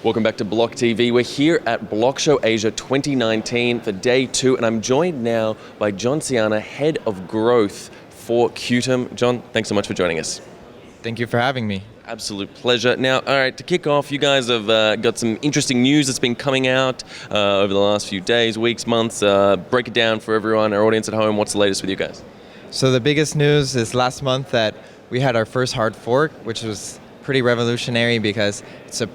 Welcome back to Block TV. We're here at Block Show Asia 2019 for day 2, and I'm joined now by John Scianna, Head of Growth for Qtum. John, thanks so much for joining us. Thank you for having me. Absolute pleasure. Now, all right, to kick off, you guys have got some interesting news that's been coming out over the last few days, weeks, months. Break it down for everyone, our audience at home. What's the latest with you guys? So the biggest news is last month that we had our first hard fork, which was pretty revolutionary because it's a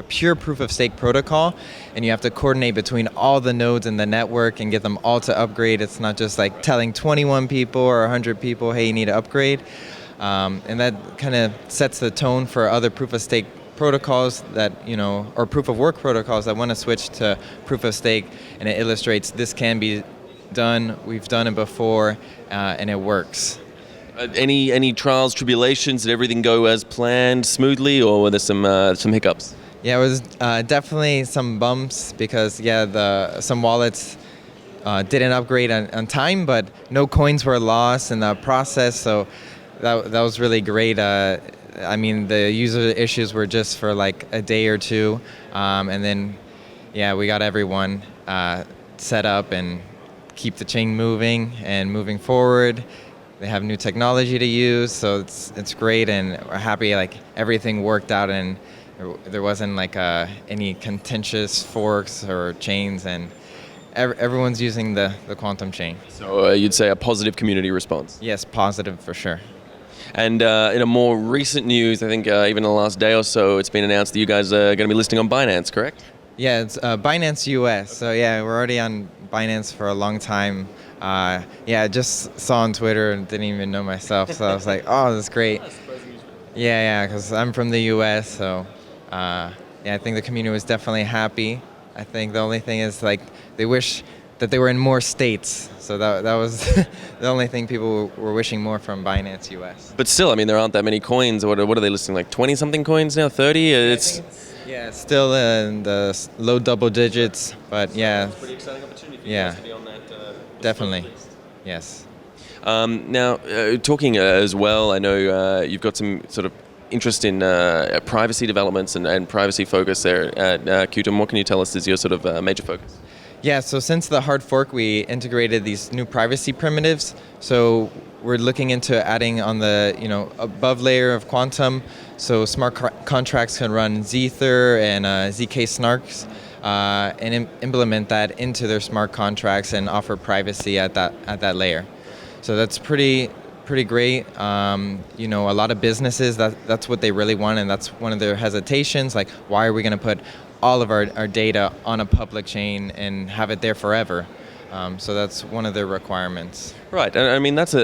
pure proof of stake protocol, and you have to coordinate between all the nodes in the network and get them all to upgrade. It's not just like telling 21 people or 100 people, hey, you need to upgrade. And that kind of sets the tone for other proof of stake protocols that, or proof of work protocols that want to switch to proof of stake, and it illustrates this can be done, we've done it before, and it works. Any trials, tribulations? Did everything go as planned smoothly, or were there some hiccups? Yeah, it was definitely some bumps because some wallets didn't upgrade on time, but no coins were lost in the process. So that was really great. I mean, the user issues were just for like a day or two, and then we got everyone set up and keep the chain moving and moving forward. They have new technology to use, so it's great, and we're happy like everything worked out and there wasn't like any contentious forks or chains, and everyone's using the Qtum chain. So you'd say a positive community response? Yes, positive for sure. And in a more recent news, I think even in the last day or so, it's been announced that you guys are going to be listing on Binance, correct? Yeah, it's Binance US. So we're already on Binance for a long time. I just saw on Twitter and didn't even know myself, so I was like, oh, that's great. Yeah, because I'm from the US, so I think the community was definitely happy. I think the only thing is like they wish that they were in more states, so that was the only thing people were wishing more from Binance US. But still, I mean, there aren't that many coins. What are they listing, like 20-something coins now, 30? It's still in the low double digits, but It's a pretty exciting opportunity for you guys to be on that. Definitely, yes. Now, talking as well, I know you've got some sort of interest in privacy developments and privacy focus there at Qtum. What can you tell us is your sort of major focus? Yeah, so since the hard fork, we integrated these new privacy primitives. So we're looking into adding on the above layer of Qtum, so smart contracts can run Zether and ZK snarks. And implement that into their smart contracts and offer privacy at that layer. So that's pretty great. A lot of businesses that's what they really want, and that's one of their hesitations. Like, why are we going to put all of our data on a public chain and have it there forever? So that's one of their requirements. Right, and I mean that's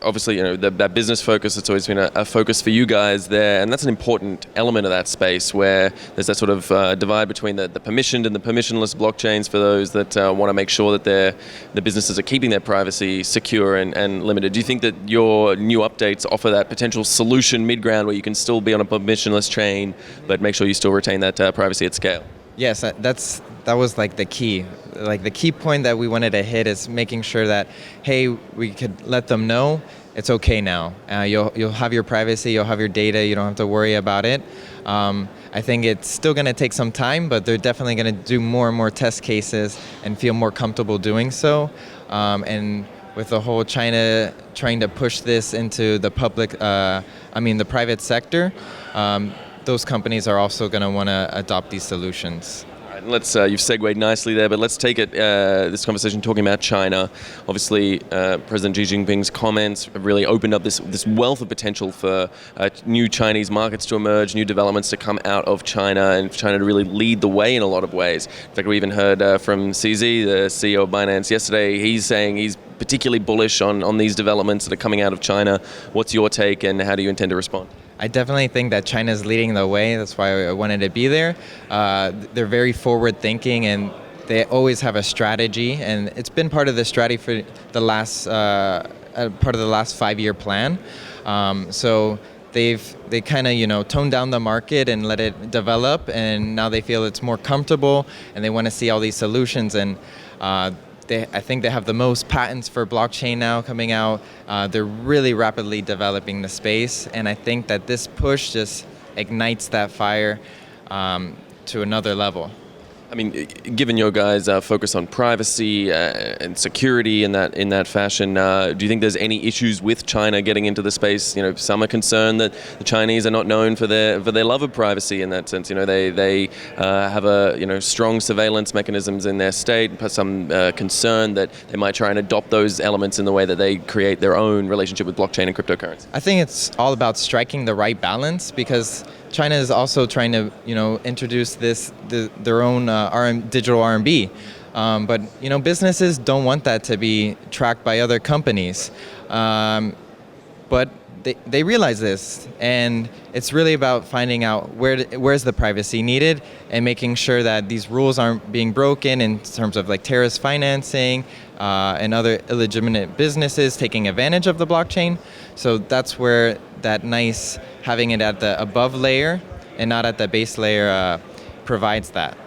obviously, that business focus, it's always been a focus for you guys there, and that's an important element of that space where there's that sort of divide between the permissioned and the permissionless blockchains for those that want to make sure that the businesses are keeping their privacy secure and limited. Do you think that your new updates offer that potential solution mid-ground where you can still be on a permissionless chain, but make sure you still retain that privacy at scale? Yes, that was like the key. Like the key point that we wanted to hit is making sure that, hey, we could let them know it's okay now. You'll have your privacy, you'll have your data, you don't have to worry about it. I think it's still going to take some time, but they're definitely going to do more and more test cases and feel more comfortable doing so. And with the whole China trying to push this into the the private sector, those companies are also going to want to adopt these solutions. Let's you've segued nicely there, but let's take it this conversation talking about China. Obviously, President Xi Jinping's comments have really opened up this wealth of potential for new Chinese markets to emerge, new developments to come out of China, and for China to really lead the way in a lot of ways. In fact, we even heard from CZ, the CEO of Binance, yesterday. He's saying he's particularly bullish on these developments that are coming out of China. What's your take, and how do you intend to respond? I definitely think that China is leading the way. That's why I wanted to be there. They're very forward-thinking, and they always have a strategy, and it's been part of the strategy for the last 5-year plan. So they kind of toned down the market and let it develop, and now they feel it's more comfortable, and they want to see all these solutions. And I think they have the most patents for blockchain now coming out. They're really rapidly developing the space, and I think that this push just ignites that fire. to another level. I mean, given your guys' focus on privacy and security in that fashion, do you think there's any issues with China getting into the space? You know, some are concerned that the Chinese are not known for their love of privacy in that sense. You know, they have strong surveillance mechanisms in their state. Some concern that they might try and adopt those elements in the way that they create their own relationship with blockchain and cryptocurrency. I think it's all about striking the right balance, because China is also trying to, introduce their own digital RMB, but businesses don't want that to be tracked by other companies. But they realize this, and it's really about finding out where's the privacy needed and making sure that these rules aren't being broken in terms of like terrorist financing and other illegitimate businesses taking advantage of the blockchain. So that's where that nice having it at the above layer and not at the base layer provides that.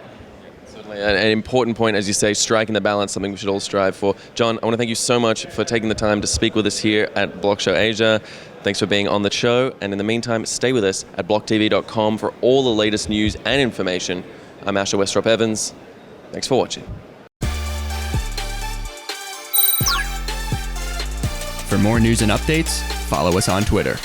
An important point, as you say, striking the balance, something we should all strive for. John, I want to thank you so much for taking the time to speak with us here at Block Show Asia. Thanks for being on the show. And in the meantime, stay with us at blocktv.com for all the latest news and information. I'm Asher Westrop Evans. Thanks for watching. For more news and updates, follow us on Twitter.